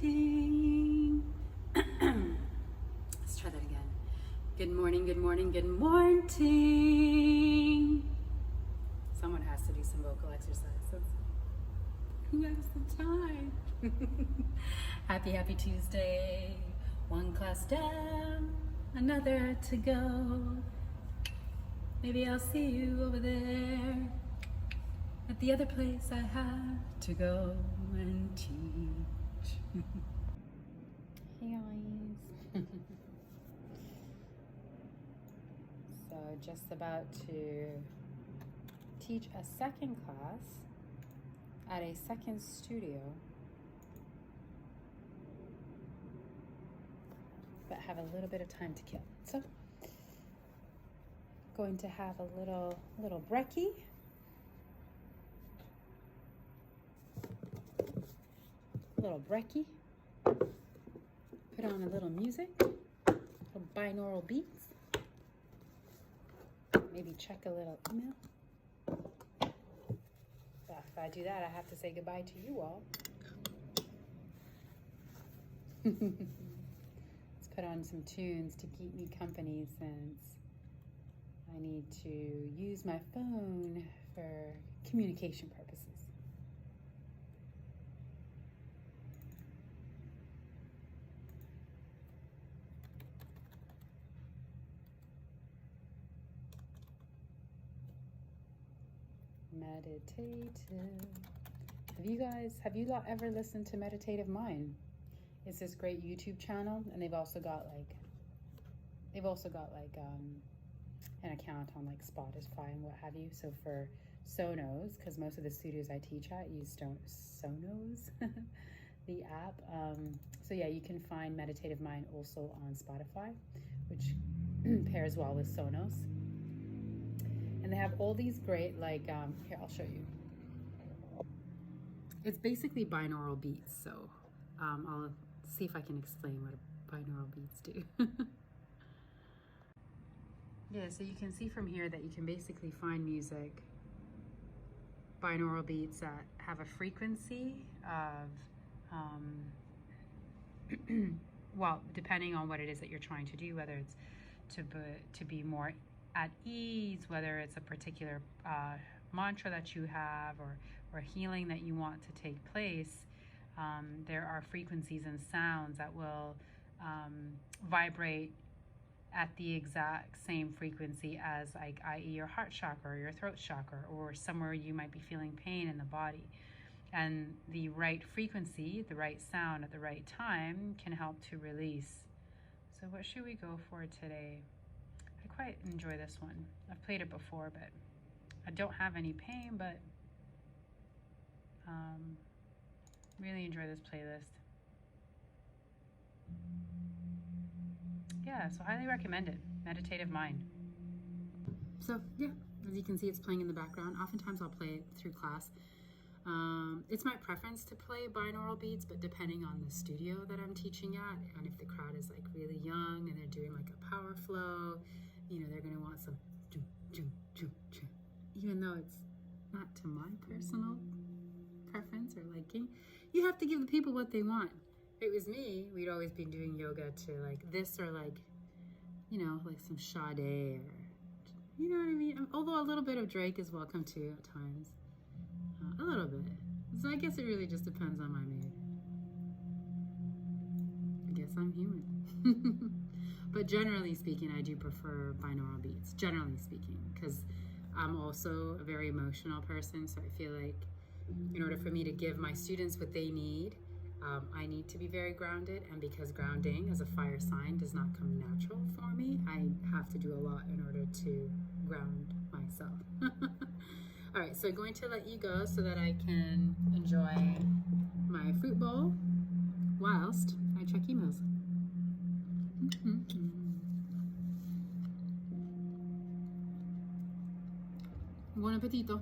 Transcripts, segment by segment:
morning. Let's try that again. Good morning, good morning, good morning. Someone has to do some vocal exercises. Who has the time? Happy Tuesday. One class down, another to go. Maybe I'll see you over there at the other place I have to go and teach. Hey guys. So just about to teach a second class at a second studio, but have a little bit of time to kill. So going to have a little brekkie. Little brekkie. Put on a little music, little binaural beats. Maybe check a little email. But if I do that, I have to say goodbye to you all. Let's put on some tunes to keep me company since I need to use my phone for communication purposes. Meditative. Have you ever listened to Meditative Mind? It's this great YouTube channel, and they've also got like an account on like Spotify and what have you. So for Sonos, because most of the studios I teach at use Sonos, the app. So yeah, you can find Meditative Mind also on Spotify, which pairs well with Sonos. And they have all these great, like, here, I'll show you. It's basically binaural beats, so I'll see if I can explain what binaural beats do. Yeah, so you can see from here that you can basically find music, binaural beats that have a frequency of, well, depending on what it is that you're trying to do, whether it's to be more at ease, whether it's a particular mantra that you have or healing that you want to take place. There are frequencies and sounds that will vibrate at the exact same frequency as, like, i.e. your heart chakra or your throat chakra, or somewhere you might be feeling pain in the body. And the right frequency, the right sound at the right time can help to release. So what should we go for today? I quite enjoy this one. I've played it before, but I don't have any pain, but really enjoy this playlist. Yeah, so highly recommend it. Meditative Mind. So yeah, as you can see, it's playing in the background. Oftentimes I'll play it through class. It's my preference to play binaural beats, but depending on the studio that I'm teaching at, and if the crowd is like really young and they're doing like a power flow, you know, they're going to want some even though it's not to my personal preference or liking. You have to give the people what they want. If it was me, we'd always be doing yoga to like this, or like, you know, like some Sade, or, you know what I mean? Although a little bit of Drake is welcome too at times. A little bit. So I guess it really just depends on my mood. I guess I'm human. But generally speaking, I do prefer binaural beats, generally speaking, because I'm also a very emotional person. So I feel like in order for me to give my students what they need, I need to be very grounded. And because grounding as a fire sign does not come natural for me, I have to do a lot in order to ground myself. All right, so I'm going to let you go so that I can enjoy my fruit bowl whilst I check emails. Buon appetito.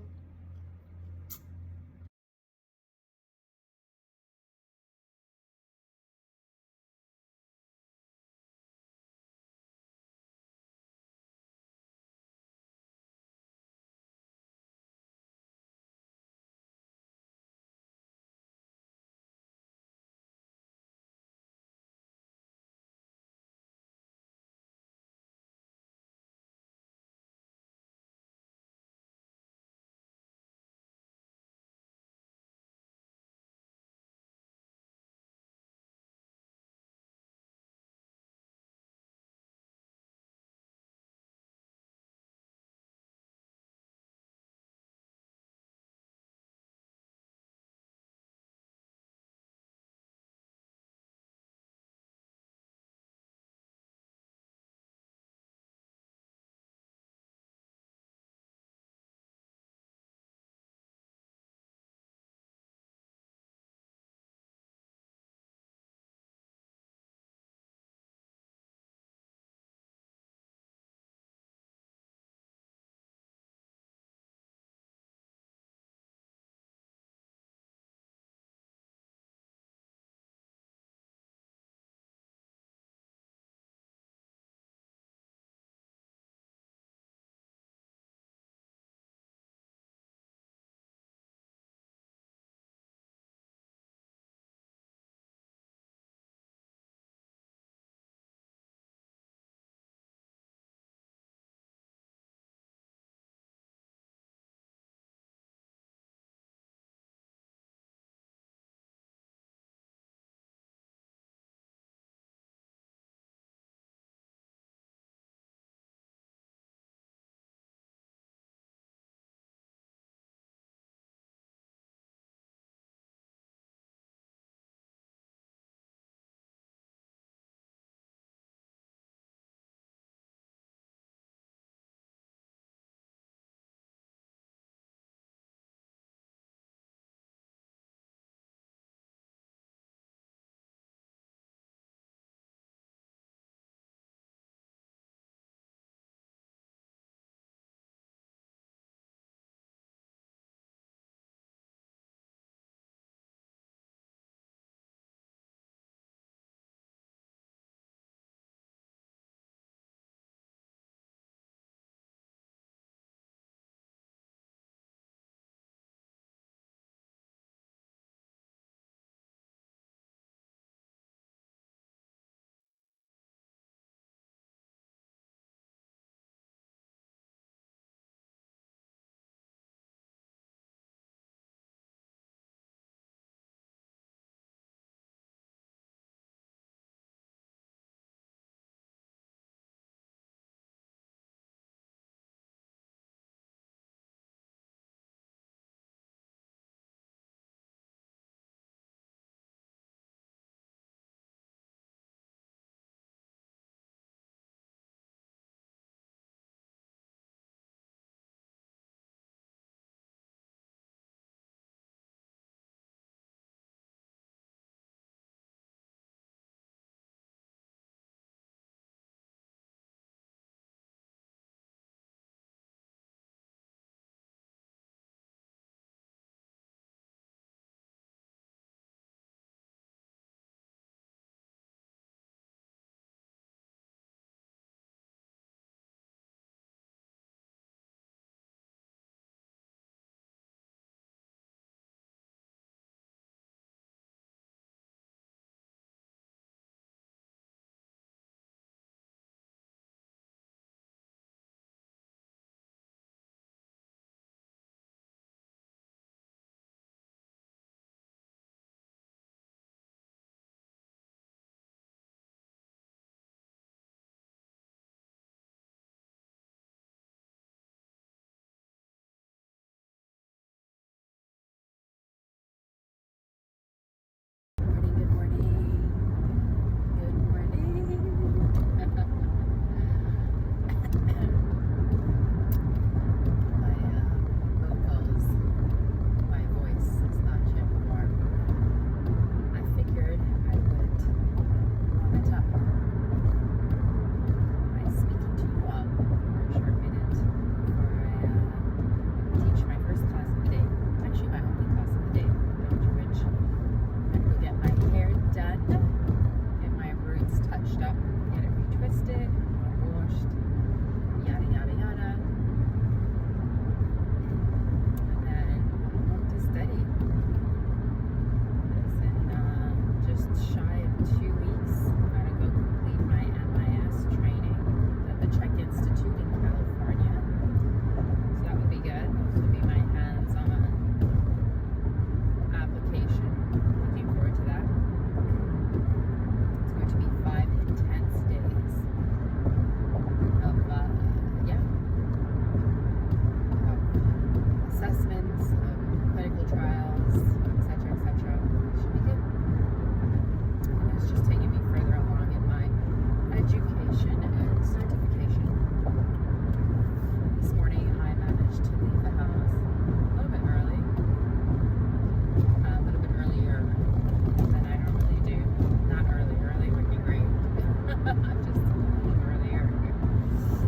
I'm just a little earlier because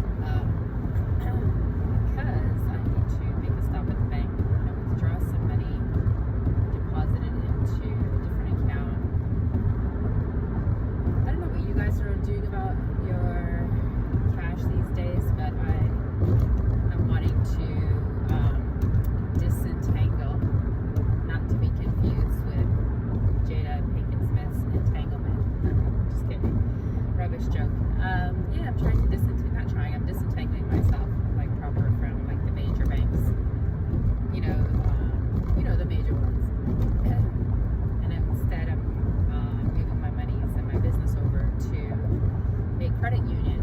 I need to make a stop at the bank and withdraw some money, deposit it into a different account. I don't know what you guys are doing about your cash these days, but I'm wanting to disentangle, not to be confused with Jada Pinkett Smith's entanglement. Just kidding. Rubbish joke. Yeah, I'm trying to I'm disentangling myself, like proper from like the major banks. The major ones. And instead I'm giving my monies and my business over to a credit union,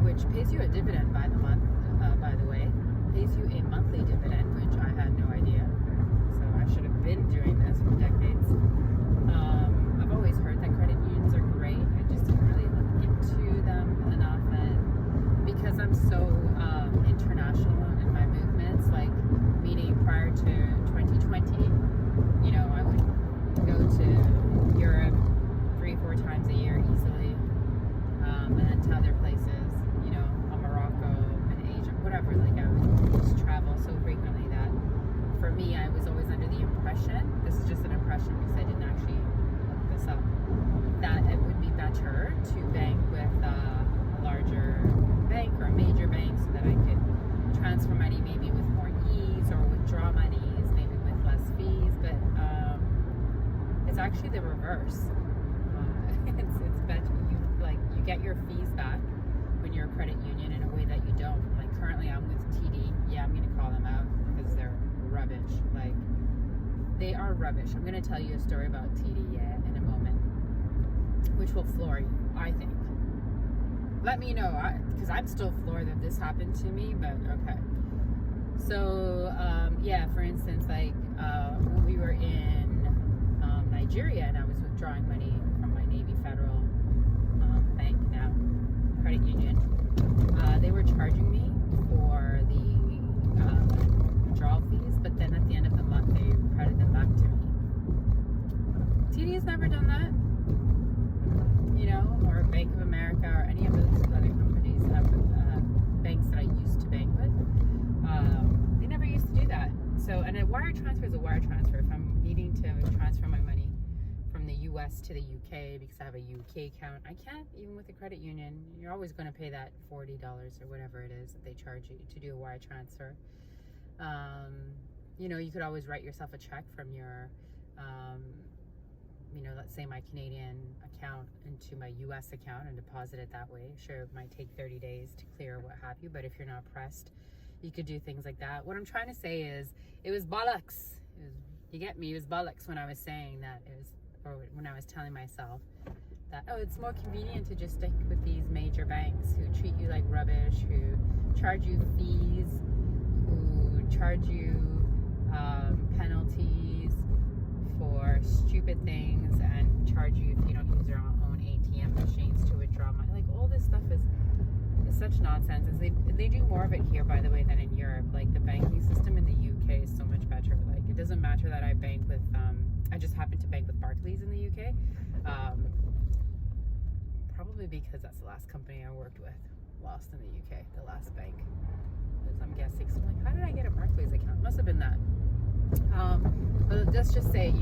which pays you a dividend by the way, pays you a monthly dividend, which I had no idea. So I should have been doing this for decades. I've always heard that credit unions are great. I just didn't really look into them enough, and because I'm so international in my movements, like meaning prior to 2020, I would go to Europe 3-4 times a year easily, and then to other places, Morocco and Asia, whatever. Like I would just travel so frequently that for me, I was always under the impression, this is just an impression because I didn't actually look this up, that it would be better to bank with a larger bank or a major bank so that I could transfer money maybe with more ease or withdraw monies maybe with less fees, but it's actually the reverse. It's better, you get your fees back when you're a credit union in a way that you don't. Like currently I'm with TD. Yeah, I'm going to call them out because they're rubbish. Like they are rubbish. I'm going to tell you a story about TD in a moment, which will floor you, I think. Let me know, because I'm still floored that this happened to me, but okay. So for instance, like when we were in Nigeria and I was withdrawing money from my Navy Federal bank now, credit union, they were charging me for the withdrawal fees, but then at the end of the month they credit them back to me. TD has never done that, or Bank of America or any of those other companies, banks that I used to bank with. They never used to do that. So, and a wire transfer is a wire transfer. If I'm needing to transfer my money from the US to the UK because I have a UK account, I can't. Even with a credit union, you're always going to pay that $40 or whatever it is that they charge you to do a wire transfer. You could always write yourself a check from your let's say my Canadian account into my US account and deposit it that way. Sure, it might take 30 days to clear, what have you, but if you're not pressed, you could do things like that. What I'm trying to say is, it was bollocks. You get me? It was bollocks when I was saying that. Or when I was telling myself that, it's more convenient to just stick with these major banks who treat you like rubbish, who charge you fees, who charge you penalties for stupid things and charge you if you don't use your own ATM machines to withdraw money. Like all this stuff is such nonsense. They do more of it here, by the way, than in Europe. Like the banking system in the UK is so much better. Like it doesn't matter that I bank with I just happen to bank with Barclays in the UK, probably because that's the last company I worked with whilst in the UK, the last bank, as I'm guessing. So I'm like, how did I get a Barclays account? Must have been that. But let's just say,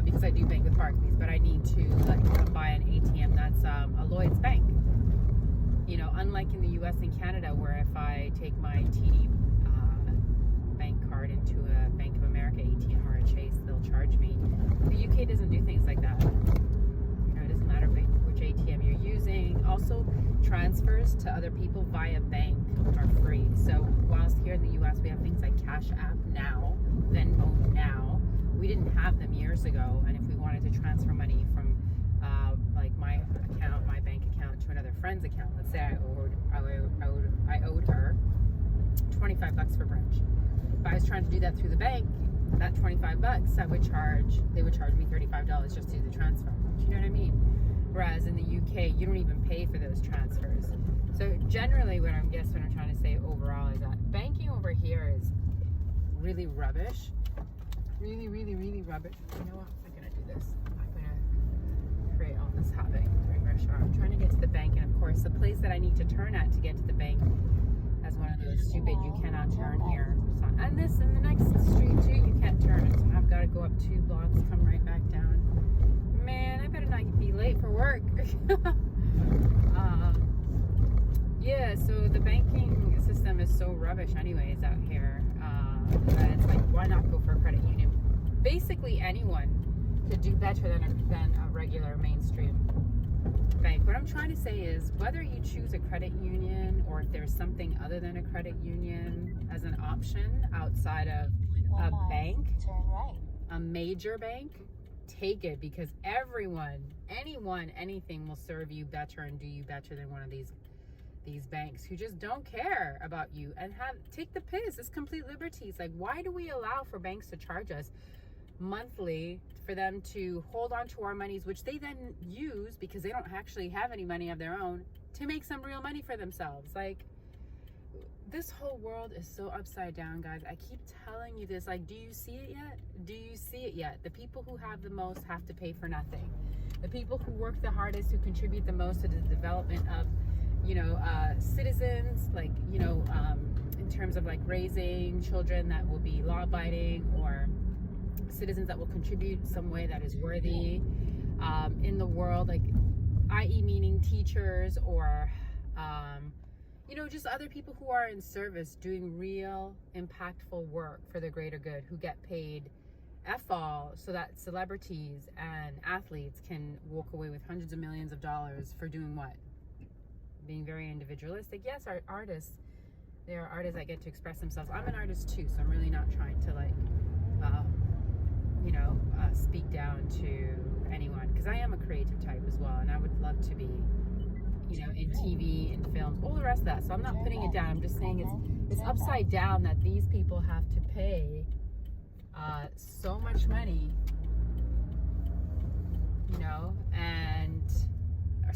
because I do bank with Barclays, but I need to buy an ATM that's a Lloyd's bank. Unlike in the US and Canada, where if I take my TD bank card into a Bank of America ATM or a Chase, they'll charge me. The UK doesn't do things like that. It doesn't matter which ATM you're using. Also, transfers to other people via bank are free. So whilst here in the US we have things like Cash App now, Venmo now, we didn't have them years ago. And if we wanted to transfer money from my bank account to another friend's account, let's say I owed her $25 for brunch. If I was trying to do that through the bank, that $25, they would charge me $35 just to do the transfer. Do you know what I mean? Whereas in the UK, you don't even pay for those transfers. So generally, what I'm trying to say overall is that banking over here is really rubbish. Really, really, really rubbish. You know what? I'm gonna do this. I'm gonna create all this havoc during rush hour. I'm trying to this. The place that I need to turn at to get to the bank has one of those stupid, you cannot turn here. So, and this in the next street too, you can't turn. So I've got to go up 2 blocks, come right back down. Man, I better not be late for work. Yeah, so the banking system is so rubbish anyways out here. That it's like, why not go for a credit union? Basically anyone could do better than a regular mainstream bank. What I'm trying to say is, whether you choose a credit union or if there's something other than a credit union as an option outside of a bank, a major bank, take it, because everyone, anyone, anything will serve you better and do you better than one of these banks who just don't care about you and take the piss. It's complete liberty. It's like, why do we allow for banks to charge us monthly for them to hold on to our monies, which they then use, because they don't actually have any money of their own, to make some real money for themselves? Like, this whole world is so upside down, guys. I keep telling you this. Like, do you see it yet? Do you see it yet? The people who have the most have to pay for nothing. The people who work the hardest, who contribute the most to the development of, citizens, like, in terms of like raising children that will be law-abiding, or citizens that will contribute some way that is worthy in the world, like, i.e. meaning teachers, or just other people who are in service doing real impactful work for the greater good, who get paid all, so that celebrities and athletes can walk away with hundreds of millions of dollars for doing what? Being very individualistic. Yes, our artists, there are artists that get to express themselves. I'm an artist too, so I'm really not trying to like speak down to anyone, because I am a creative type as well, and I would love to be in TV, in films, all the rest of that. So I'm not putting it down. I'm just saying it's upside down that these people have to pay so much money,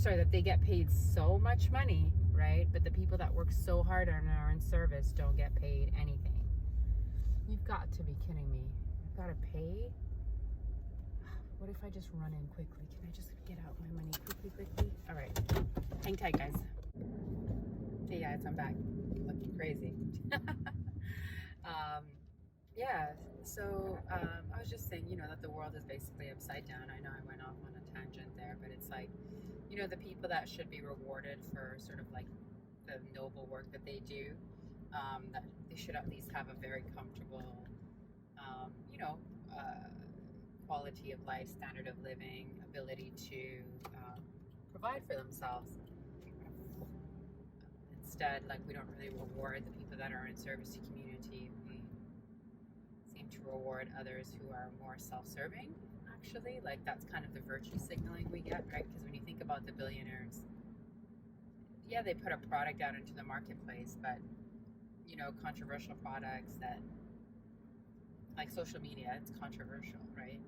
that they get paid so much money, right? But the people that work so hard and are in service don't get paid anything. You've got to be kidding me. I've got to pay? What if I just run in quickly? Can I just get out my money quickly? All right. Hang tight, guys. Hey, guys, I'm back. Looking crazy. So I was just saying, that the world is basically upside down. I know I went off on a tangent there, but it's like, the people that should be rewarded for sort of like the noble work that they do, that they should at least have a very comfortable, quality of life, standard of living, ability to provide for themselves. Instead, like, we don't really reward the people that are in service to community. We seem to reward others who are more self-serving, actually. Like, that's kind of the virtue signaling we get, right? Because when you think about the billionaires, yeah, they put a product out into the marketplace, but controversial products that, like social media, it's controversial, right?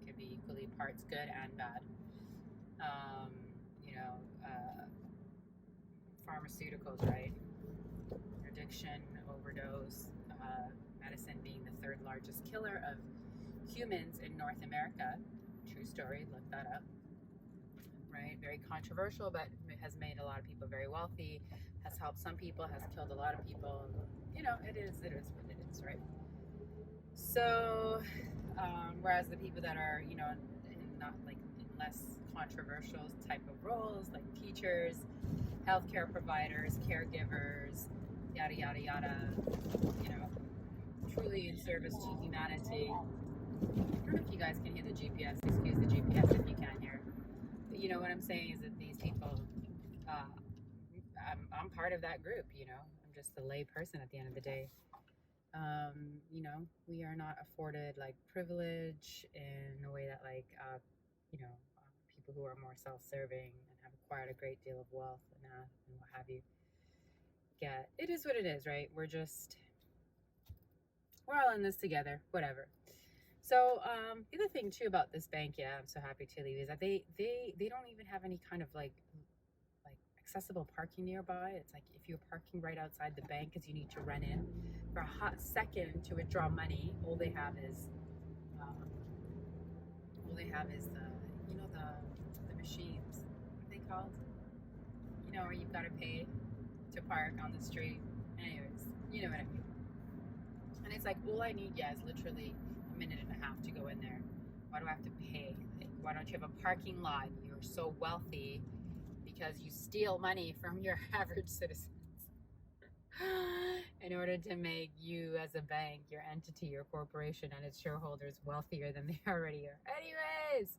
It could be equally parts good and bad. Pharmaceuticals, right? Addiction, overdose, medicine being the 3rd largest killer of humans in North America. True story, look that up. Right? Very controversial, but has made a lot of people very wealthy, has helped some people, has killed a lot of people. It is what it is, right? So, whereas the people that are, in not like in less controversial type of roles, like teachers, healthcare providers, caregivers, yada, yada, yada, truly in service to humanity. I don't know if you guys can hear the GPS. Excuse the GPS if you can't hear. But what I'm saying is that these people, I'm part of that group, I'm just a lay person at the end of the day. We are not afforded like privilege in a way that like, people who are more self-serving and have acquired a great deal of wealth and what have you get. It is what it is, right? We're all in this together, whatever. So the other thing too about this bank, I'm so happy to leave, is that they don't even have any kind of like accessible parking nearby. It's like if you're parking right outside the bank because you need to run in for a hot second to withdraw money, all they have is the machines. What are they called? you know, where you've got to pay to park on the street. Anyways, you know what I mean. And it's like, all I need, is literally a minute and a half to go in there. Why do I have to pay? Like, why don't you have a parking lot? You're so wealthy because you steal money from your average citizens in order to make you as a bank, your entity, your corporation, and its shareholders wealthier than they already are. Anyways,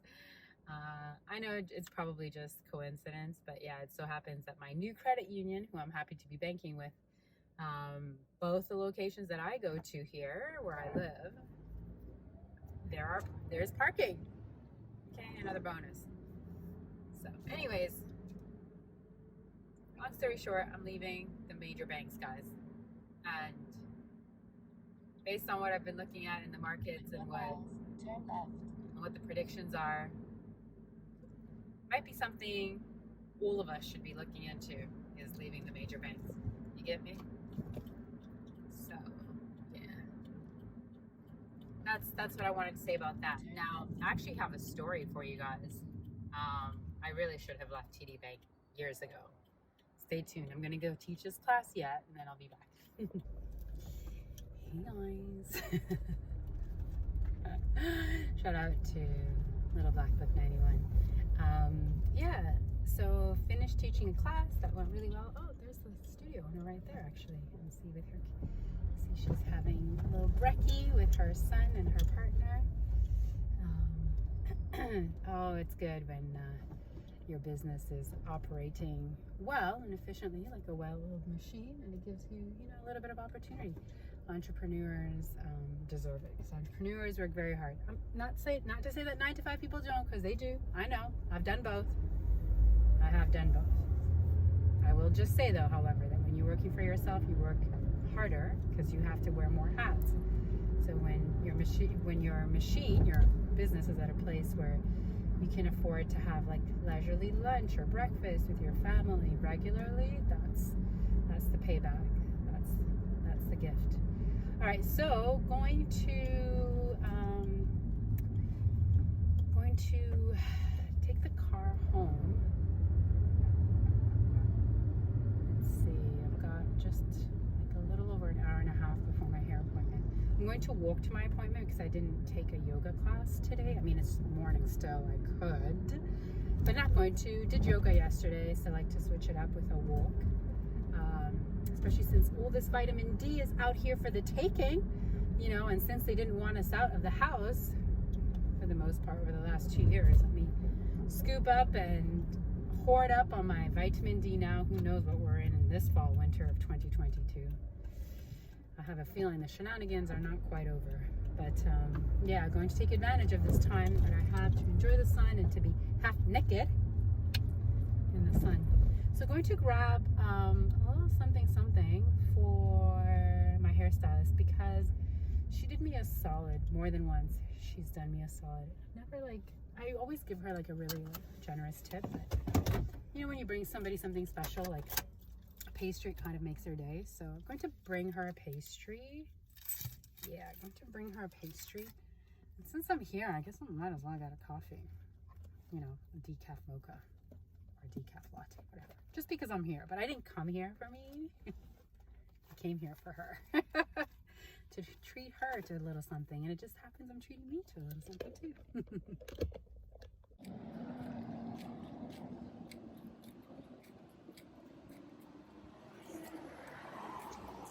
I know it's probably just coincidence, but yeah, it so happens that my new credit union, who I'm happy to be banking with, both the locations that I go to here where I live, there's parking. Okay, another bonus. So anyways, long story short, I'm leaving the major banks, guys. And based on what I've been looking at in the markets and what the predictions are, might be something all of us should be looking into, is leaving the major banks. You get me? So yeah, that's what I wanted to say about that. Now, I actually have a story for you guys. I really should have left TD Bank years ago. Stay tuned. I'm gonna go teach this class yet, and then I'll be back. Hey guys. Shout out to Little Black Book 91. Yeah, so finished teaching a class that went really well. Oh, there's the studio owner right there, actually. Let's see with her. See, she's having a little brekkie with her son and her partner. Oh, it's good when your business is operating well and efficiently, like a well-oiled machine, and it gives you, a little bit of opportunity. Entrepreneurs deserve it, because entrepreneurs work very hard. Not to say that 9 to 5 people don't, because they do. I know. I've done both. I have done both. I will just say, though, however, that when you're working for yourself, you work harder because you have to wear more hats. So when your business is at a place where you can afford to have like leisurely lunch or breakfast with your family regularly, that's the payback. That's the gift. All right, so going to take the car home. Let's see, I've got just like a little over an hour and a half before my hair appointment. I'm going to walk to my appointment because I didn't take a yoga class today. I mean, it's morning still, I could, but not going to. Did yoga yesterday, so I like to switch it up with a walk. Especially since all this vitamin D is out here for the taking, and since they didn't want us out of the house for the most part over the last 2 years, let me scoop up and hoard up on my vitamin D now. Who knows what we're in this fall, winter of 2022. I have a feeling the shenanigans are not quite over, but yeah, going to take advantage of this time that I have to enjoy the sun and to be half naked in the sun. So going to grab a little something for my hairstylist, because she did me a solid more than once. She's done me a solid. I always give her like a really generous tip, but when you bring somebody something special, like a pastry, kind of makes their day. So I'm going to bring her a pastry. Yeah, I'm going to bring her a pastry. And since I'm here, I guess I might as well get a coffee. A decaf mocha or decaf latte, whatever. Just because I'm here, but I didn't come here for me. I came here for her. To treat her to a little something, and it just happens I'm treating me to a little something too.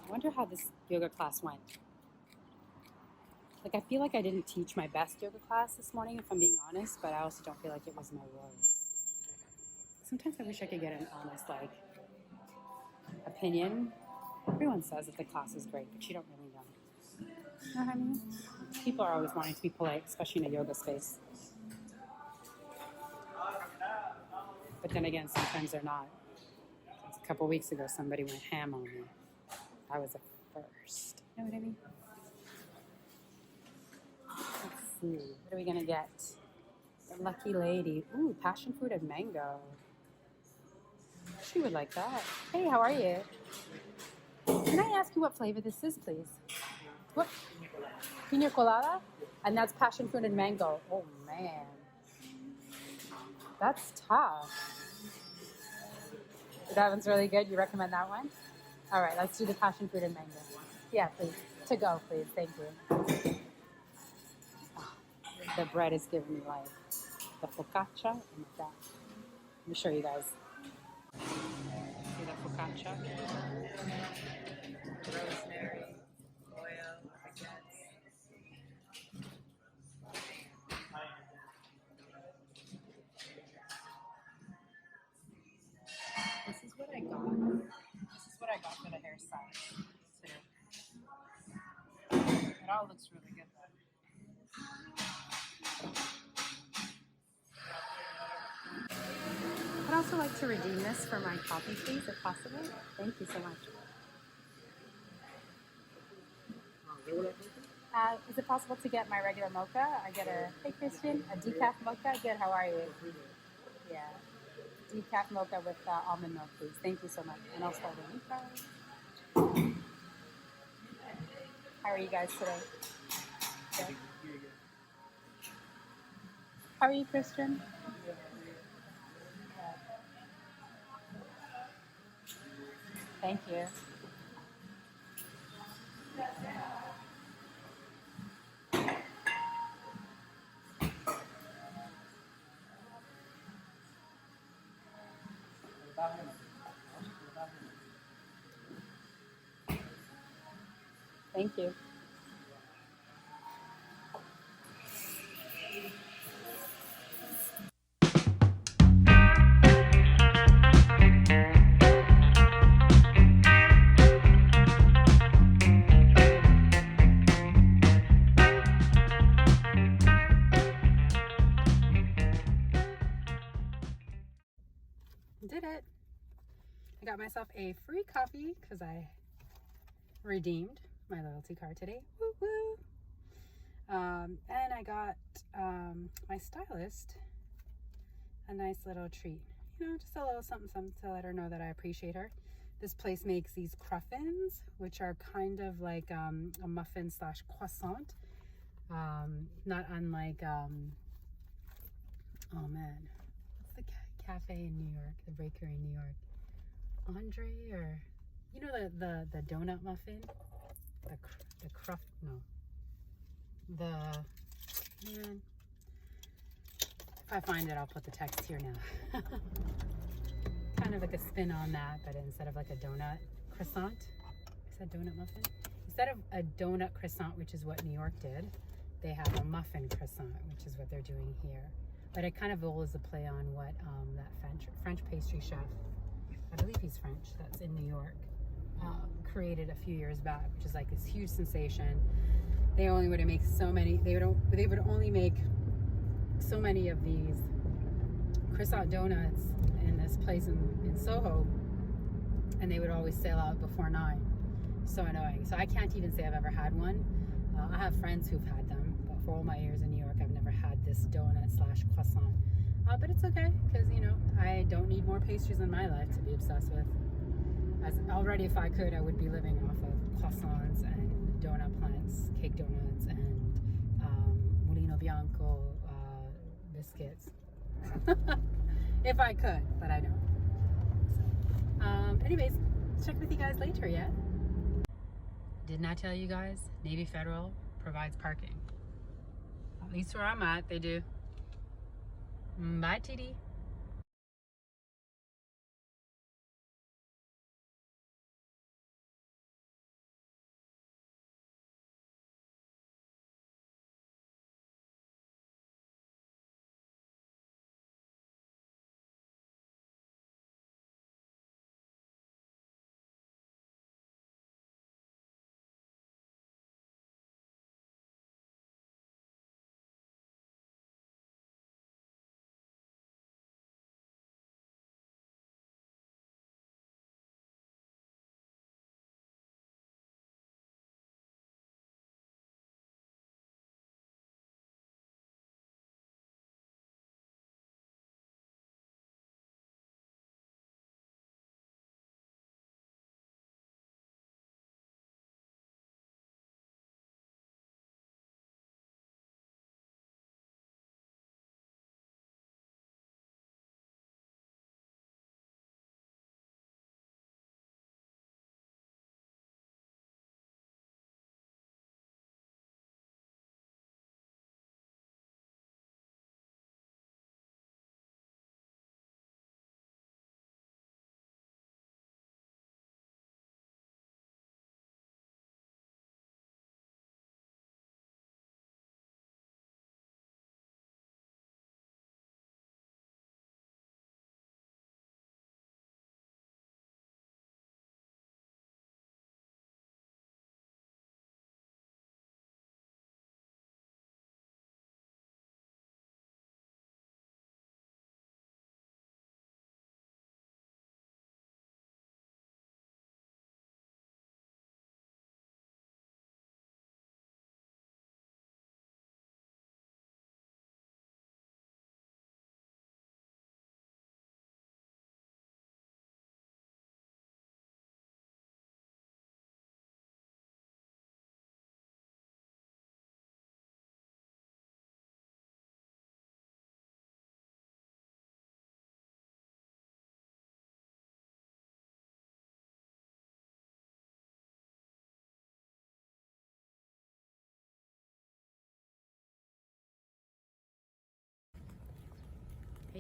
I wonder how this yoga class went. Like, I feel like I didn't teach my best yoga class this morning, if I'm being honest, but I also don't feel like it was my worst. Sometimes I wish I could get an honest, opinion. Everyone says that the class is great, but you don't really know. You know what I mean? People are always wanting to be polite, especially in a yoga space. But then again, sometimes they're not. A couple weeks ago, somebody went ham on me. I was a first. You know what I mean? Let's see. What are we going to get? The lucky lady. Ooh, passion fruit and mango. She would like that. Hey, how are you? Can I ask you what flavor this is, please? What? Pina colada? And that's passion fruit and mango. Oh, man. That's tough. That one's really good. You recommend that one? All right, let's do the passion fruit and mango. Yeah, please. To go, please. Thank you. Oh, the bread is giving me life. The focaccia. Oh my god. Let me show you guys. See the focaccia? Rosemary, oil, baguettes. This is what I got. This is what I got for the hairstyle too. It all looks really good though. I'd also like to redeem this for my coffee, please, if possible. Thank you so much. Is it possible to get my regular mocha? I get hey Christian, a decaf mocha. Good, how are you? Yeah, decaf mocha with almond milk, please. Thank you so much. And I'll start a new card. How are you guys today? Good. How are you, Christian? Thank you. Thank you. Did it. I got myself a free coffee because I redeemed my loyalty card today. Woo woo. And I got my stylist a nice little treat. You know, just a little something, something to let her know that I appreciate her. This place makes these cruffins, which are kind of like a muffin slash croissant. Not unlike, oh man, what's the cafe in New York, the bakery in New York? Andre, or, you know, the donut muffin? The cruff, no. Man, if I find it, I'll put the text here now. Kind of like a spin on that, but instead of like a donut croissant, I said donut muffin. Instead of a donut croissant, which is what New York did, they have a muffin croissant, which is what they're doing here. But it kind of always a play on what that French pastry chef, I believe he's French, that's in New York, created a few years back, which is like this huge sensation. They only would make so many. They would only make so many of these croissant donuts in this place in Soho, and they would always sell out before 9. So annoying. So I can't even say I've ever had one. I have friends who've had them, but for all my years in New York, I've never had this donut slash croissant. But it's okay, because, you know, I don't need more pastries in my life to be obsessed with. As already, if I could, I would be living off of croissants and donut plants, cake donuts, and Mulino Bianco biscuits. If I could, but I don't. So, anyways, check with you guys later, yeah? Did not tell you guys, Navy Federal provides parking. At least where I'm at, they do. Bye, TD.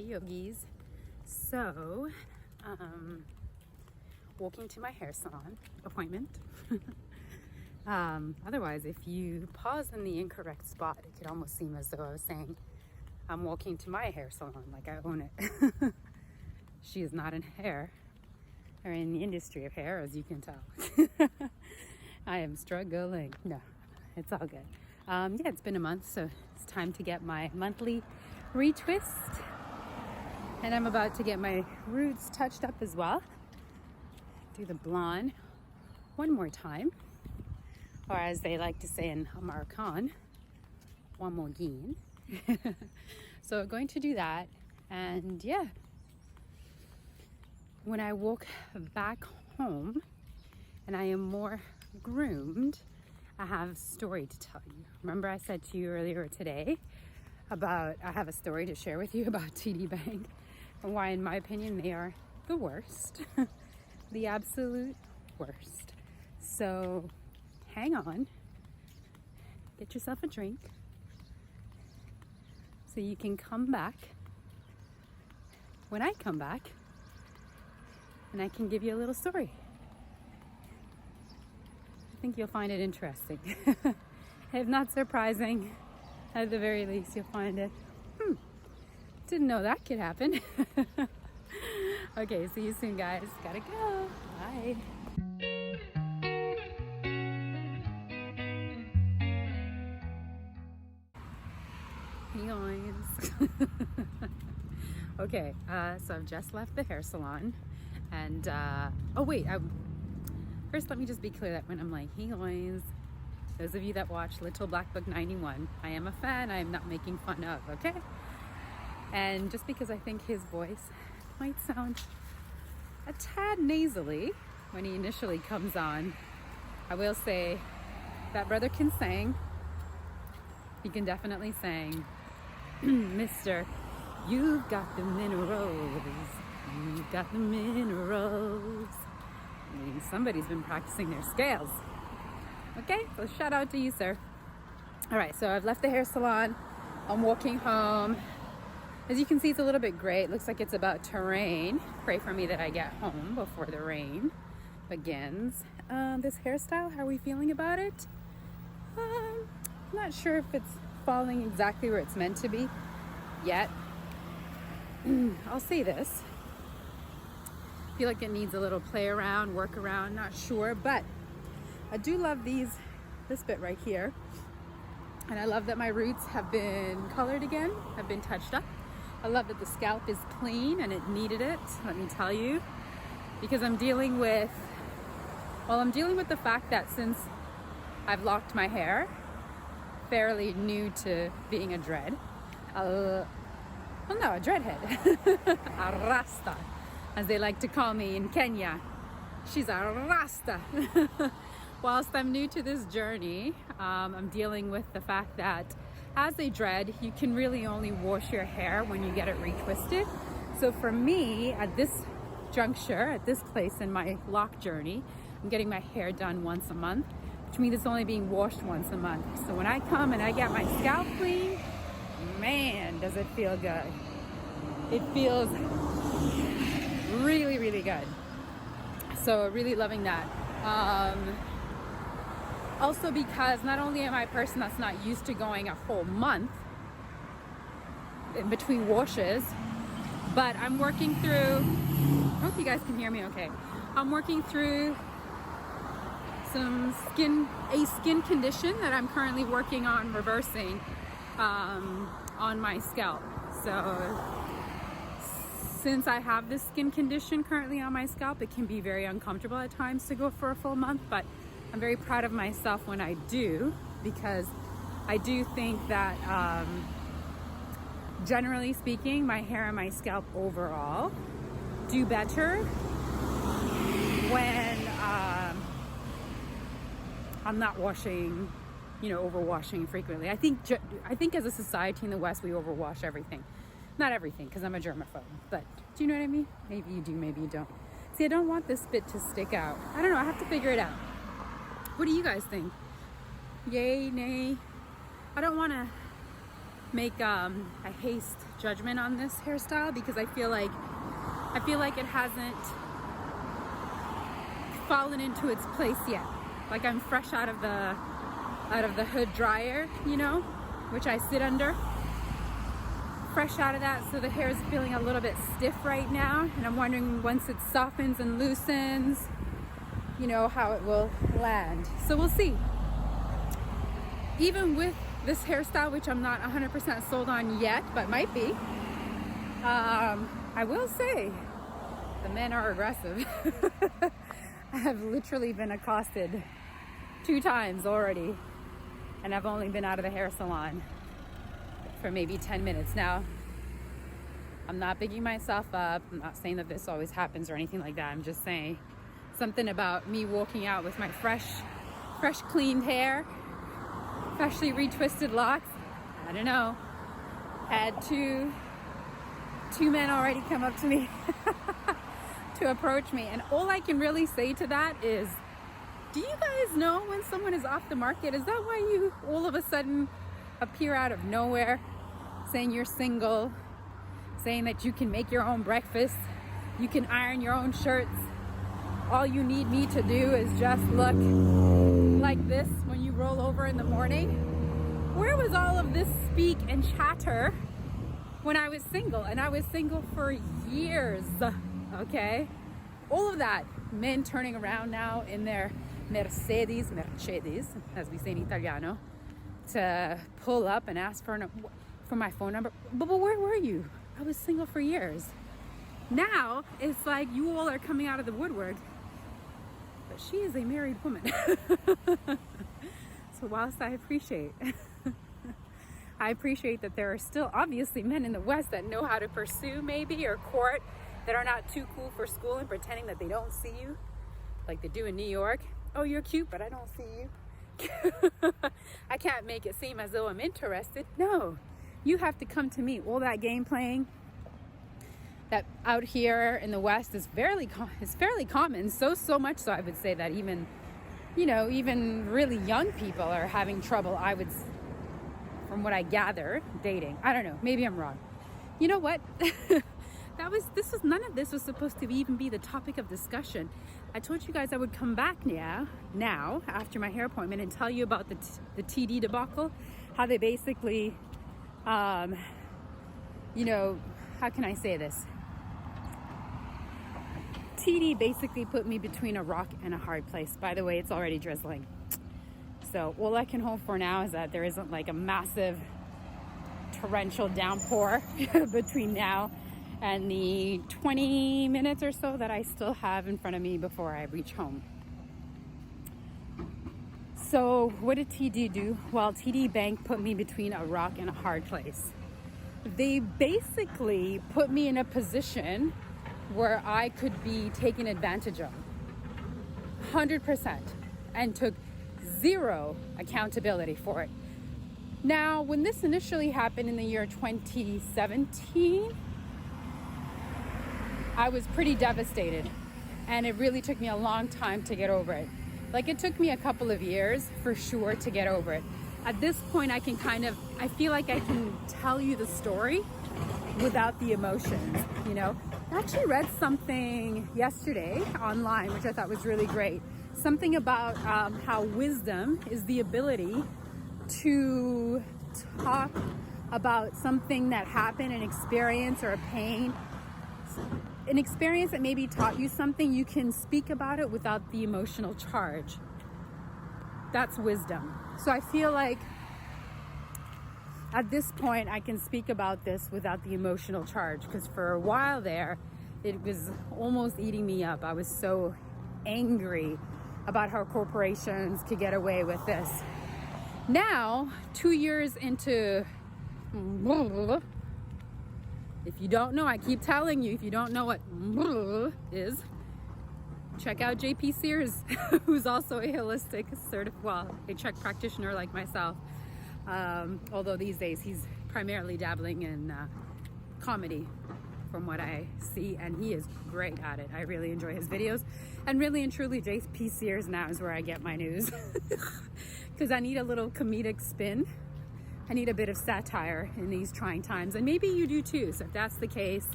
Hey yogis. So, walking to my hair salon appointment. Otherwise, if you pause in the incorrect spot, it could almost seem as though I was saying I'm walking to my hair salon, like I own it. She is not in hair, or in the industry of hair, as you can tell. I am struggling. No, it's all good. Yeah, it's been a month, so it's time to get my monthly retwist. And I'm about to get my roots touched up as well. Do the blonde one more time. Or as they like to say in American, one more again. So I'm going to do that. And yeah, when I walk back home and I am more groomed, I have a story to tell you. Remember I said to you earlier today about I have a story to share with you about TD Bank and why, in my opinion, they are the worst. The absolute worst. So hang on, get yourself a drink so you can come back when I come back and I can give you a little story. I think you'll find it interesting. If not surprising, at the very least you'll find it, didn't know that could happen. Okay, see you soon, guys. Gotta go. Bye. Hey guys. Okay, so I've just left the hair salon, and oh wait, first let me just be clear that when I'm like, hey guys, those of you that watch Little Black Book 91, I am a fan. I am not making fun of, okay? And just because I think his voice might sound a tad nasally when he initially comes on, I will say that brother can sing. He can definitely sing. Mister, you've got the minerals. You've got the minerals. I mean, somebody's been practicing their scales. Okay, so shout out to you, sir. All right, so I've left the hair salon. I'm walking home. As you can see, it's a little bit gray. It looks like it's about to rain. Pray for me that I get home before the rain begins. This hairstyle, how are we feeling about it? Not sure if it's falling exactly where it's meant to be yet. I'll say this. I feel like it needs a little play around, work around, not sure, but I do love this bit right here. And I love that my roots have been colored again, have been touched up. I love that the scalp is clean, and it needed it, let me tell you, because I'm dealing with the fact that since I've locked my hair, fairly new to being a dread, a dreadhead, a rasta, as they like to call me in Kenya. She's a rasta. Whilst I'm new to this journey, I'm dealing with the fact that as a dread, you can really only wash your hair when you get it retwisted. So for me, at this juncture, at this place in my lock journey, I'm getting my hair done once a month, which means it's only being washed once a month. So when I come and I get my scalp clean, man, does it feel good. It feels really, really good. So really loving that. Also because not only am I a person that's not used to going a whole month in between washes, but I'm working through, I hope you guys can hear me okay. I'm working through a skin condition that I'm currently working on reversing on my scalp. So since I have this skin condition currently on my scalp, it can be very uncomfortable at times to go for a full month, but I'm very proud of myself when I do, because I do think that generally speaking, my hair and my scalp overall do better when I'm not washing, overwashing frequently. I think as a society in the West, we overwash everything. Not everything, because I'm a germaphobe, but do you know what I mean? Maybe you do, maybe you don't. See, I don't want this bit to stick out. I don't know, I have to figure it out. What do you guys think? Yay, nay? I don't want to make a haste judgment on this hairstyle because I feel like it hasn't fallen into its place yet. Like I'm fresh out of the hood dryer, you know, which I sit under. Fresh out of that, so the hair is feeling a little bit stiff right now, and I'm wondering once it softens and loosens, you know, how it will land. So we'll see. Even with this hairstyle, which I'm not 100% sold on yet, but might be, I will say the men are aggressive. I have literally been accosted 2 times already, and I've only been out of the hair salon for maybe 10 minutes. Now, I'm not bigging myself up. I'm not saying that this always happens or anything like that. I'm just saying something about me walking out with my fresh cleaned hair, freshly retwisted locks. I don't know. Had two men already come up to me to approach me. And all I can really say to that is, do you guys know when someone is off the market? Is that why you all of a sudden appear out of nowhere saying you're single, saying that you can make your own breakfast, you can iron your own shirts, all you need me to do is just look like this when you roll over in the morning? Where was all of this speak and chatter when I was single? And I was single for years, okay? All of that, men turning around now in their Mercedes, as we say in Italiano, to pull up and ask for my phone number. But where were you? I was single for years. Now it's like you all are coming out of the woodwork, but she is a married woman. So whilst I appreciate that there are still obviously men in the West that know how to pursue maybe or court, that are not too cool for school and pretending that they don't see you like they do in New York. Oh, you're cute, but I don't see you. I can't make it seem as though I'm interested. No, you have to come to me. All that game playing that out here in the West is fairly common. So much so I would say that even really young people are having trouble, from what I gather, dating. I don't know, maybe I'm wrong. You know what? None of this was supposed to even be the topic of discussion. I told you guys I would come back now after my hair appointment and tell you about the TD debacle, how they basically, how can I say this? TD basically put me between a rock and a hard place. By the way, it's already drizzling. So all I can hope for now is that there isn't like a massive torrential downpour between now and the 20 minutes or so that I still have in front of me before I reach home. So what did TD do? Well, TD Bank put me between a rock and a hard place. They basically put me in a position where I could be taken advantage of 100% and took zero accountability for it. Now, when this initially happened in the year 2017, I was pretty devastated, and it really took me a long time to get over it. Like, it took me a couple of years for sure to get over it. At this point, I feel like I can tell you the story without the emotions, you know? I actually read something yesterday online, which I thought was really great. Something about how wisdom is the ability to talk about something that happened, an experience or a pain, an experience that maybe taught you something. You can speak about it without the emotional charge. That's wisdom. So I feel like at this point I can speak about this without the emotional charge, because for a while there it was almost eating me up. I was so angry about how corporations could get away with this. Now, 2 years into, if you don't know, I keep telling you, if you don't know what is, check out JP Sears, who's also a holistic a Czech practitioner like myself. Although these days he's primarily dabbling in comedy from what I see, and he is great at it. I really enjoy his videos, and really and truly JP Sears now is where I get my news because I need a little comedic spin. I need a bit of satire in these trying times, and maybe you do too. So if that's the case,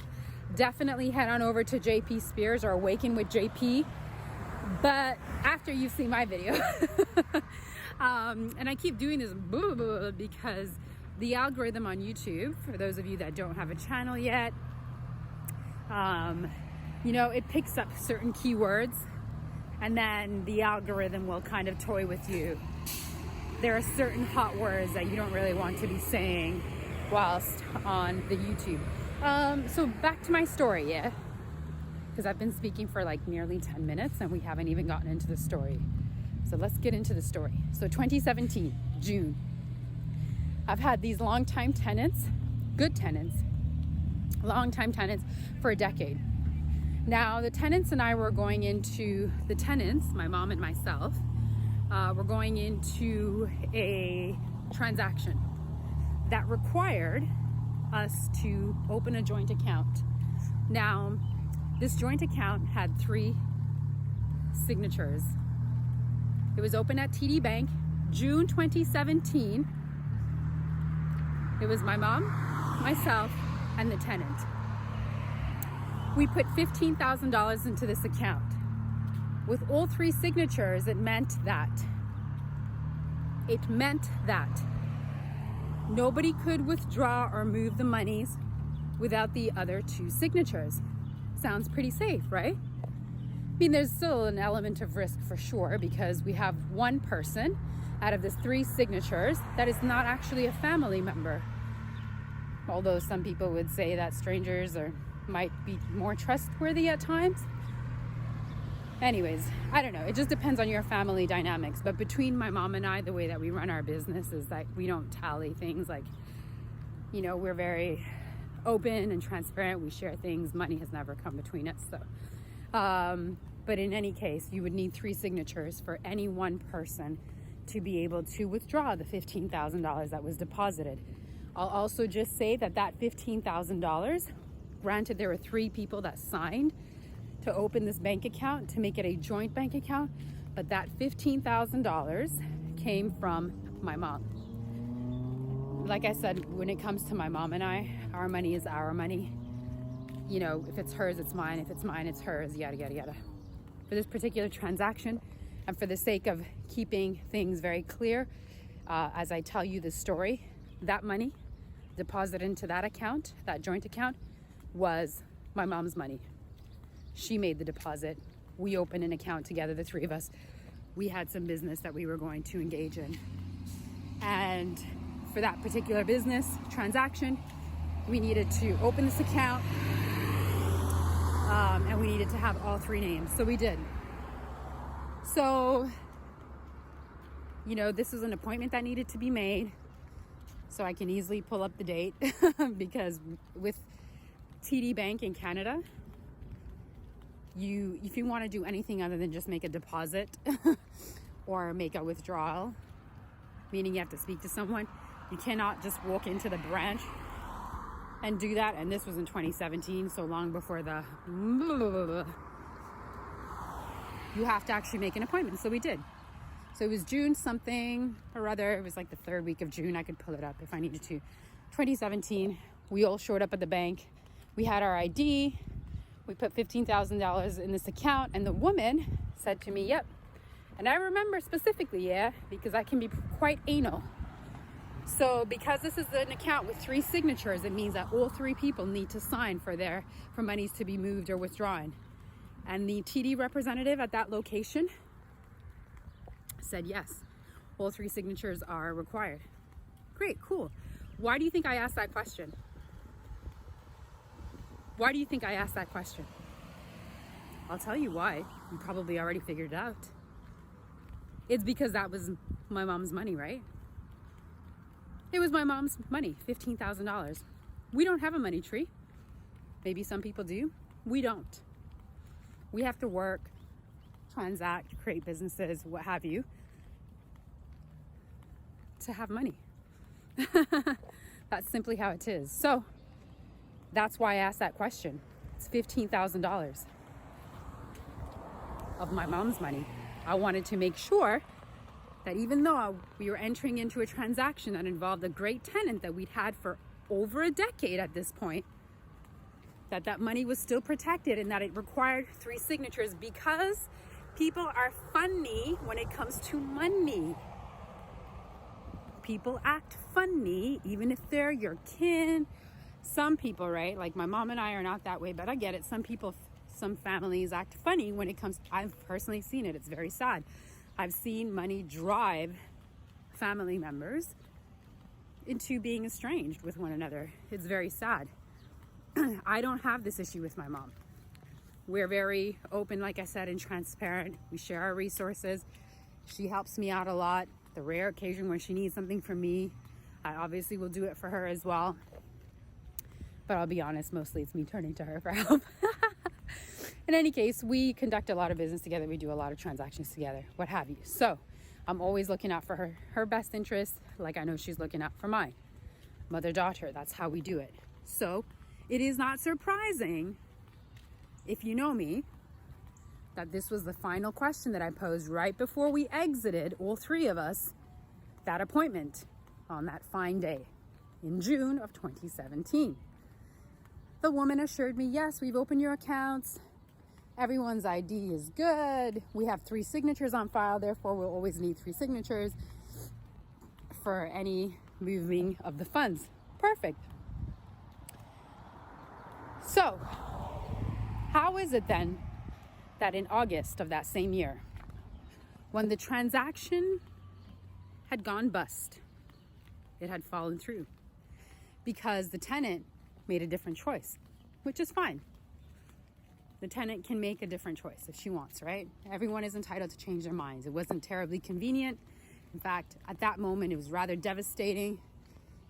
definitely head on over to JP Spears or Awaken with JP, but after you've seen my video. And I keep doing this because the algorithm on YouTube, for those of you that don't have a channel yet, you know, it picks up certain keywords, and then the algorithm will kind of toy with you. There are certain hot words that you don't really want to be saying whilst on the YouTube. So back to my story, yeah? Because I've been speaking for like nearly 10 minutes and we haven't even gotten into the story. So let's get into the story. So 2017, June. I've had these longtime tenants, good tenants, longtime tenants for a decade. Now the tenants and I were going into, the tenants, my mom and myself, we're going into a transaction that required us to open a joint account. Now, this joint account had 3 signatures. It was open at TD Bank, June 2017. It was my mom, myself, and the tenant. We put $15,000 into this account. With all 3 signatures, it meant that nobody could withdraw or move the monies without the other 2 signatures. Sounds pretty safe, right? I mean, there's still an element of risk for sure, because we have one person out of this 3 signatures that is not actually a family member. Although some people would say that strangers might be more trustworthy at times. Anyways, I don't know. It just depends on your family dynamics. But between my mom and I, the way that we run our business is that we don't tally things. Like, you know, we're very open and transparent. We share things. Money has never come between us. So, but in any case, you would need 3 signatures for any one person to be able to withdraw the $15,000 that was deposited. I'll also just say that $15,000, granted there were 3 people that signed to open this bank account, to make it a joint bank account, but that $15,000 came from my mom. Like I said, when it comes to my mom and I, our money is our money. You know, if it's hers, it's mine. If it's mine, it's hers, yada, yada, yada. For this particular transaction, and for the sake of keeping things very clear, as I tell you the story, that money deposited into that account, that joint account, was my mom's money. She made the deposit. We opened an account together, the 3 of us. We had some business that we were going to engage in. And for that particular business transaction, we needed to open this account, and we needed to have all 3 names. So we did. So, you know, this was an appointment that needed to be made. So I can easily pull up the date because with TD Bank in Canada, if you want to do anything other than just make a deposit or make a withdrawal, meaning you have to speak to someone, you cannot just walk into the branch and do that. And this was in 2017, so long before the you have to actually make an appointment. So we did. So it was June something or other. It was like the 3rd week of June. I could pull it up if I needed to. 2017, we all showed up at the bank. We had our ID. We put $15,000 in this account, and the woman said to me, yep. And I remember specifically, yeah, because I can be quite anal. So because this is an account with 3 signatures, it means that all 3 people need to sign for monies to be moved or withdrawn. And the TD representative at that location said yes, all 3 signatures are required. Great, cool. Why do you think I asked that question? Why do you think I asked that question? I'll tell you why. You probably already figured it out. It's because that was my mom's money, right? It was my mom's money, $15,000. We don't have a money tree. Maybe some people do. We don't. We have to work, transact, create businesses, what have you, to have money. That's simply how it is. So that's why I asked that question. It's $15,000 of my mom's money. I wanted to make sure that even though we were entering into a transaction that involved a great tenant that we'd had for over a decade at this point, that money was still protected and that it required 3 signatures because people are funny when it comes to money. People act funny even if they're your kin. Some people, right? Like my mom and I are not that way, but I get it. Some people, some families act funny when it comes, I've personally seen it. It's very sad. I've seen money drive family members into being estranged with one another. It's very sad. I don't have this issue with my mom. We're very open, like I said, and transparent. We share our resources. She helps me out a lot. The rare occasion when she needs something from me, I obviously will do it for her as well. But I'll be honest, mostly it's me turning to her for help. In any case, we conduct a lot of business together. We do a lot of transactions together, what have you. So I'm always looking out for her best interest, like I know she's looking out for mine. Mother-daughter, that's how we do it. So it is not surprising, if you know me, that this was the final question that I posed right before we exited, all 3 of us, that appointment on that fine day in June of 2017. The woman assured me, yes, we've opened your accounts. Everyone's ID is good. We have 3 signatures on file, therefore we'll always need 3 signatures for any moving of the funds. Perfect. So, how is it then that in August of that same year, when the transaction had gone bust, it had fallen through because the tenant made a different choice, which is fine. The tenant can make a different choice if she wants, right? Everyone is entitled to change their minds. It wasn't terribly convenient. In fact, at that moment, it was rather devastating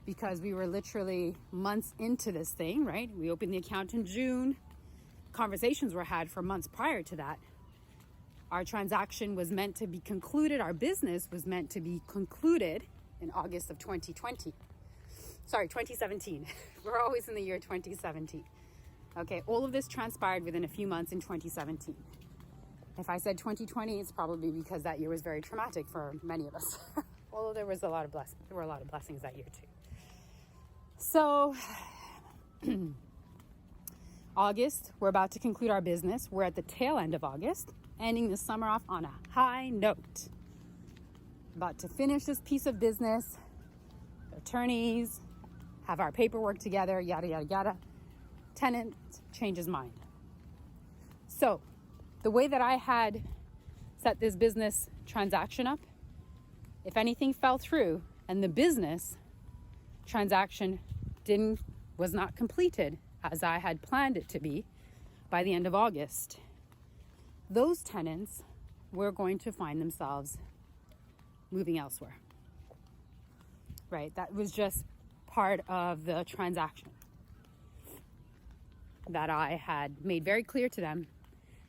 because we were literally months into this thing, right? We opened the account in June. Conversations were had for months prior to that. Our transaction was meant to be concluded. Our business was meant to be concluded in August of 2020. Sorry, 2017. We're always in the year 2017. Okay, all of this transpired within a few months in 2017. If I said 2020, it's probably because that year was very traumatic for many of us. Although there were a lot of blessings that year too. So, August, we're about to conclude our business. We're at the tail end of August, ending the summer off on a high note. About to finish this piece of business, attorneys, have our paperwork together, yada, yada, yada. Tenant changes mind. So, the way that I had set this business transaction up, if anything fell through and the business transaction was not completed as I had planned it to be by the end of August, those tenants were going to find themselves moving elsewhere. Right? That was just part of the transaction that I had made very clear to them,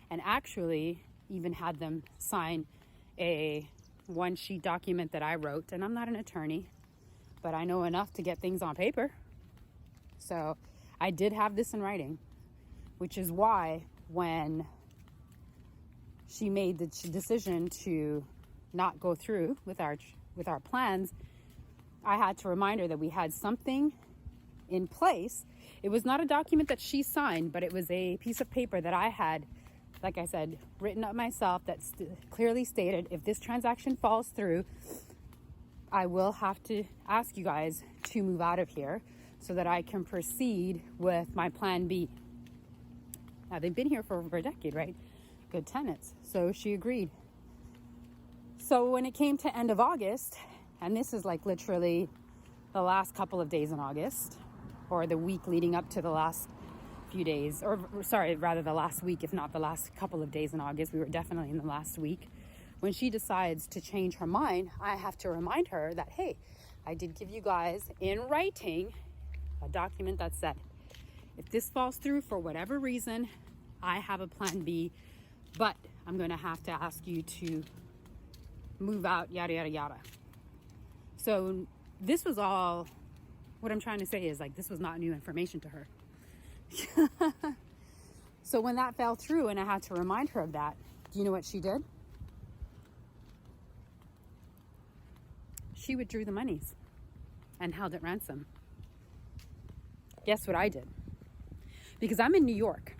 and actually even had them sign a 1-sheet document that I wrote. And I'm not an attorney, but I know enough to get things on paper. So I did have this in writing, which is why when she made the decision to not go through with our plans, I had to remind her that we had something in place. It was not a document that she signed, but it was a piece of paper that I had, like I said, written up myself that clearly stated, if this transaction falls through, I will have to ask you guys to move out of here so that I can proceed with my plan B. Now, they've been here for over a decade, right? Good tenants. So she agreed. So when it came to end of August, and this is like literally the last couple of days in August, or the week leading up to the last few days, or sorry, rather the last week, if not the last couple of days in August. We were definitely in the last week. When she decides to change her mind, I have to remind her that, hey, I did give you guys in writing a document that said, if this falls through for whatever reason, I have a plan B, but I'm going to have to ask you to move out, yada, yada, yada. So this was all, what I'm trying to say is, like, this was not new information to her. So when that fell through and I had to remind her of that, do you know what she did? she withdrew the monies and held it ransom. Guess what I did? Because I'm in New York.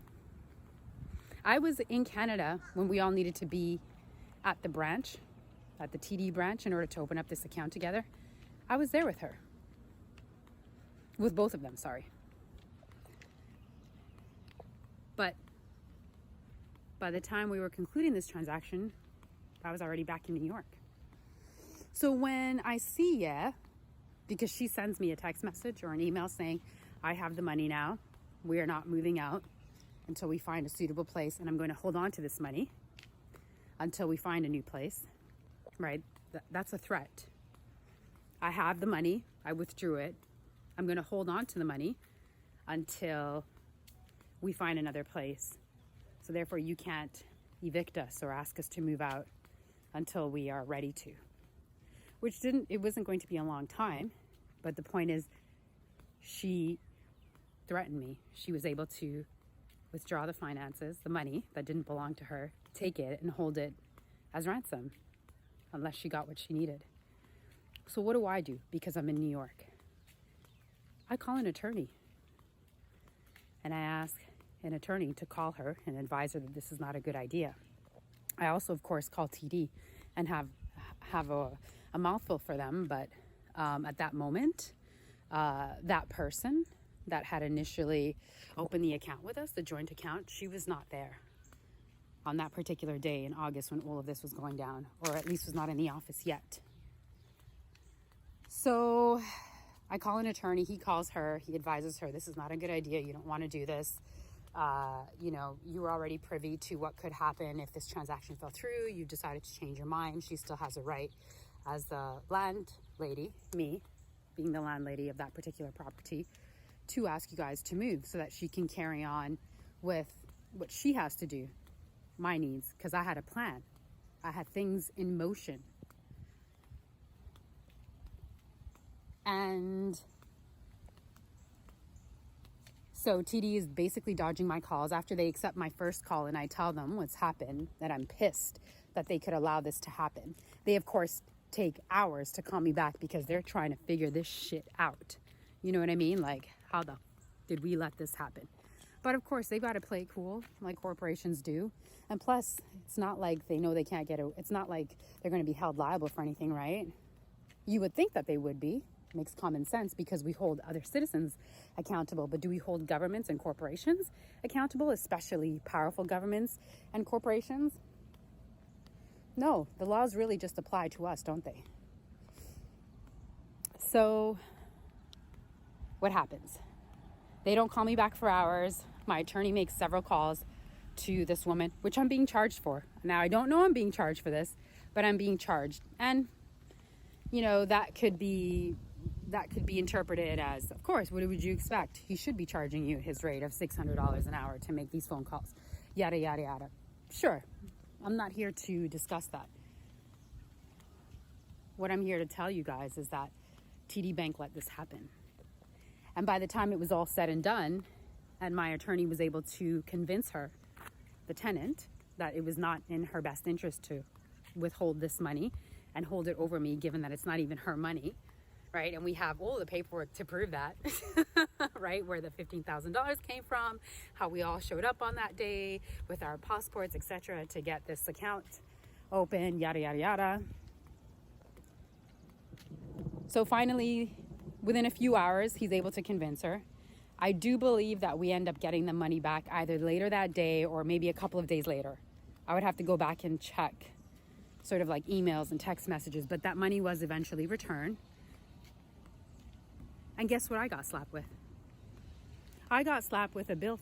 I was in Canada when we all needed to be at the branch, at the TD branch, in order to open up this account together. I was there with her. With both of them, sorry. But by the time we were concluding this transaction, I was already back in New York. So when I see ya, because she sends me a text message or an email saying, I have the money now, we are not moving out until we find a suitable place, and I'm going to hold on to this money until we find a new place, right? That's a threat. I have the money, I withdrew it, I'm going to hold on to the money until we find another place. So therefore you can't evict us or ask us to move out until we are ready to. It wasn't going to be a long time, but the point is she threatened me. She was able to withdraw the finances, the money that didn't belong to her, take it and hold it as ransom unless she got what she needed. So what do? Because I'm in New York. I call an attorney and I ask an attorney to call her and advise her that this is not a good idea. I also, of course, call TD and have a mouthful for them, but at that moment, that person that had initially opened the account with us, the joint account, she was not there on that particular day in August when all of this was going down, or at least was not in the office yet. So I call an attorney, he calls her, he advises her, this is not a good idea, you don't want to do this. You were already privy to what could happen if this transaction fell through. You decided to change your mind. She still has a right as the landlady, me being the landlady of that particular property, to ask you guys to move so that she can carry on with what she has to do, my needs, because I had a plan. I had things in motion. And so TD is basically dodging my calls after they accept my first call and I tell them what's happened, that I'm pissed that they could allow this to happen. They, of course, take hours to call me back because they're trying to figure this shit out. You know what I mean? Like, how the did we let this happen? But of course, they've got to play cool like corporations do. And plus, it's not like they know they can't get it. It's not like they're going to be held liable for anything, right? You would think that they would be. Makes common sense because we hold other citizens accountable. But do we hold governments and corporations accountable, especially powerful governments and corporations? No, the laws really just apply to us, don't they? So what happens? They don't call me back for hours. My attorney makes several calls to this woman, which I'm being charged for. Now, I don't know I'm being charged for this, but I'm being charged. And, that could be interpreted as, of course, what would you expect? He should be charging you his rate of $600 an hour to make these phone calls. Yada, yada, yada. Sure. I'm not here to discuss that. What I'm here to tell you guys is that TD Bank let this happen. And by the time it was all said and done, and my attorney was able to convince her, the tenant, that it was not in her best interest to withhold this money and hold it over me, given that it's not even her money, right? And we have all the paperwork to prove that, right? Where the $15,000 came from, how we all showed up on that day with our passports, etc., to get this account open, yada, yada, yada. So finally, within a few hours, he's able to convince her. I do believe that we end up getting the money back either later that day or maybe a couple of days later. I would have to go back and check sort of like emails and text messages, but that money was eventually returned. And guess what I got slapped with? I got slapped with a bill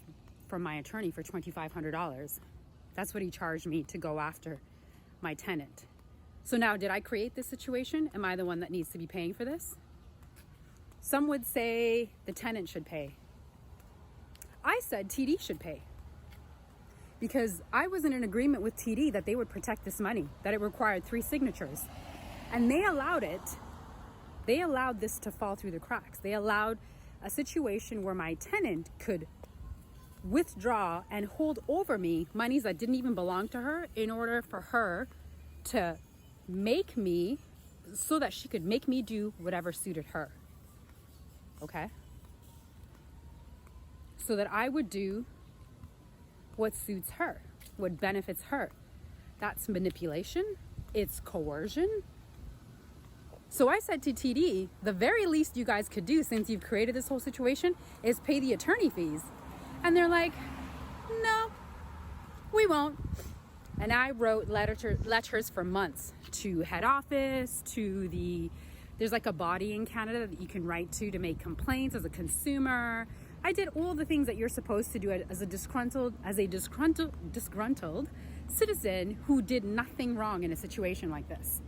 from my attorney for $2,500. That's what he charged me to go after my tenant. So now, did I create this situation? Am I the one that needs to be paying for this? Some would say the tenant should pay. I said TD should pay because I was in an agreement with TD that they would protect this money, that it required 3 signatures. And they allowed it. They allowed this to fall through the cracks. They allowed a situation where my tenant could withdraw and hold over me monies that didn't even belong to her in order for her to make me so that she could make me do whatever suited her. Okay? So that I would do what suits her, what benefits her. That's manipulation. It's coercion. So I said to TD, the very least you guys could do, since you've created this whole situation, is pay the attorney fees. And they're like, no, we won't. And I wrote letters for months to head office, there's like a body in Canada that you can write to make complaints as a consumer. I did all the things that you're supposed to do as a disgruntled citizen who did nothing wrong in a situation like this.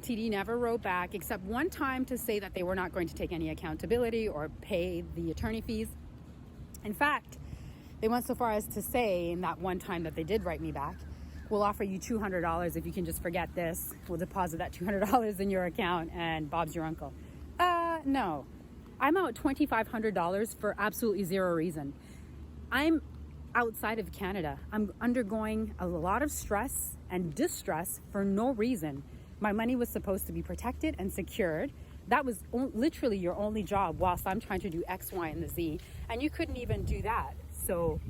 TD never wrote back except one time to say that they were not going to take any accountability or pay the attorney fees. In fact, they went so far as to say in that one time that they did write me back, we'll offer you $200 if you can just forget this. We'll deposit that $200 in your account and Bob's your uncle. No. I'm out $2,500 for absolutely zero reason. I'm outside of Canada. I'm undergoing a lot of stress and distress for no reason. My money was supposed to be protected and secured. That was literally your only job whilst I'm trying to do X, Y, and the Z. And you couldn't even do that. So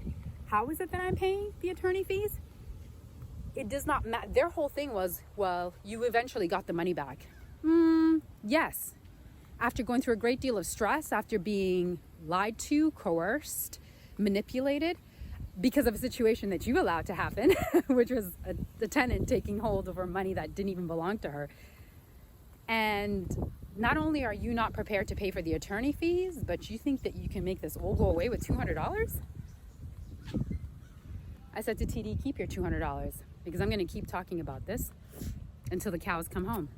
how is it that I'm paying the attorney fees? It does not matter. Their whole thing was, well, you eventually got the money back. Yes. After going through a great deal of stress, after being lied to, coerced, manipulated, because of a situation that you allowed to happen, which was the tenant taking hold of her money that didn't even belong to her. And not only are you not prepared to pay for the attorney fees, but you think that you can make this all go away with $200? I said to TD, keep your $200 because I'm going to keep talking about this until the cows come home.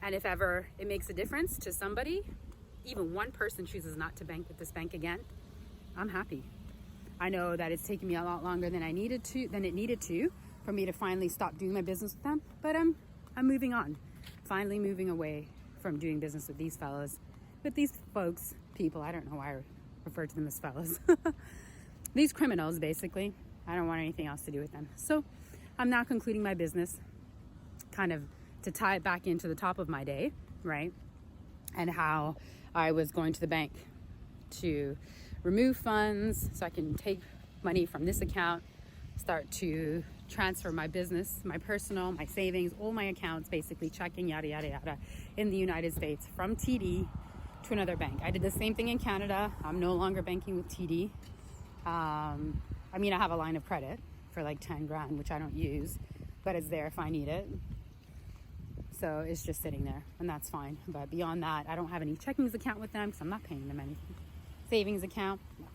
And if ever it makes a difference to somebody, even one person chooses not to bank with this bank again, I'm happy. I know that it's taken me a lot longer than it needed to for me to finally stop doing my business with them, but I'm moving on. Finally moving away from doing business with these fellas, with these folks, people. I don't know why I refer to them as fellas. These criminals, basically. I don't want anything else to do with them. So I'm now concluding my business, kind of to tie it back into the top of my day, right? And how I was going to the bank to remove funds so I can take money from this account, start to transfer my business, my personal, my savings, all my accounts, basically checking, yada, yada, yada, in the United States from TD to another bank. I did the same thing in Canada. I'm no longer banking with TD. I have a line of credit for like 10 grand, which I don't use, but it's there if I need it. So it's just sitting there and that's fine. But beyond that, I don't have any checkings account with them because I'm not paying them anything. Savings account, no.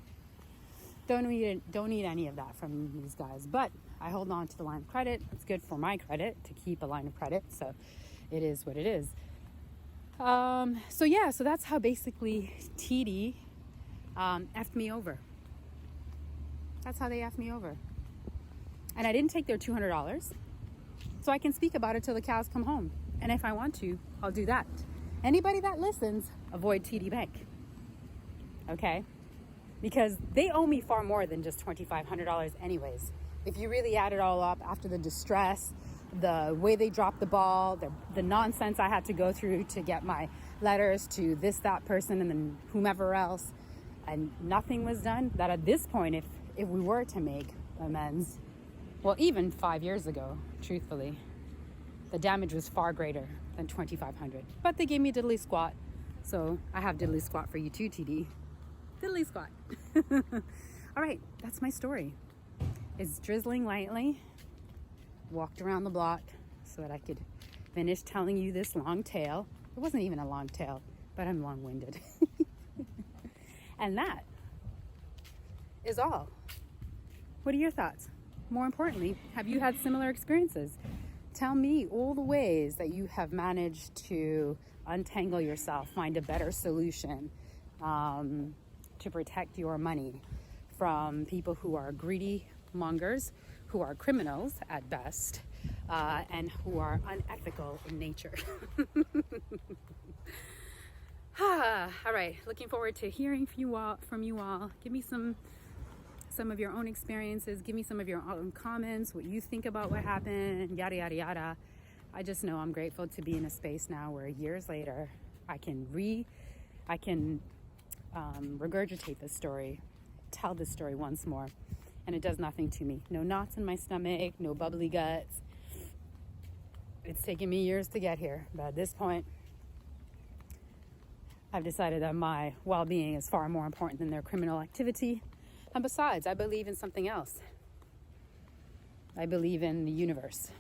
Don't need any of that from these guys. But I hold on to the line of credit. It's good for my credit to keep a line of credit. So it is what it is. So that's how basically TD effed me over. That's how they effed me over. And I didn't take their $200. So I can speak about it till the cows come home. And if I want to, I'll do that. Anybody that listens, avoid TD Bank. Okay? Because they owe me far more than just $2,500 anyways. If you really add it all up after the distress, the way they dropped the ball, the nonsense I had to go through to get my letters to that person and then whomever else, and nothing was done, that at this point, if we were to make amends, well, even 5 years ago, truthfully, the damage was far greater than $2,500. But they gave me diddly squat. So I have diddly squat for you too, TD. Diddly squat. All right, that's my story. It's drizzling lightly. Walked around the block so that I could finish telling you this long tale. It wasn't even a long tale, but I'm long-winded. And that is all. What are your thoughts? More importantly, have you had similar experiences? Tell me all the ways that you have managed to untangle yourself, find a better solution to protect your money from people who are greedy mongers, who are criminals at best, and who are unethical in nature. All right, looking forward to hearing from you all. Give me some of your own experiences. Give me some of your own comments, what you think about what happened, yada, yada, yada. I just know I'm grateful to be in a space now where years later I can regurgitate this story, tell this story once more, and it does nothing to me. No knots in my stomach, no bubbly guts. It's taken me years to get here, but at this point, I've decided that my well-being is far more important than their criminal activity. And besides, I believe in something else. I believe in the universe.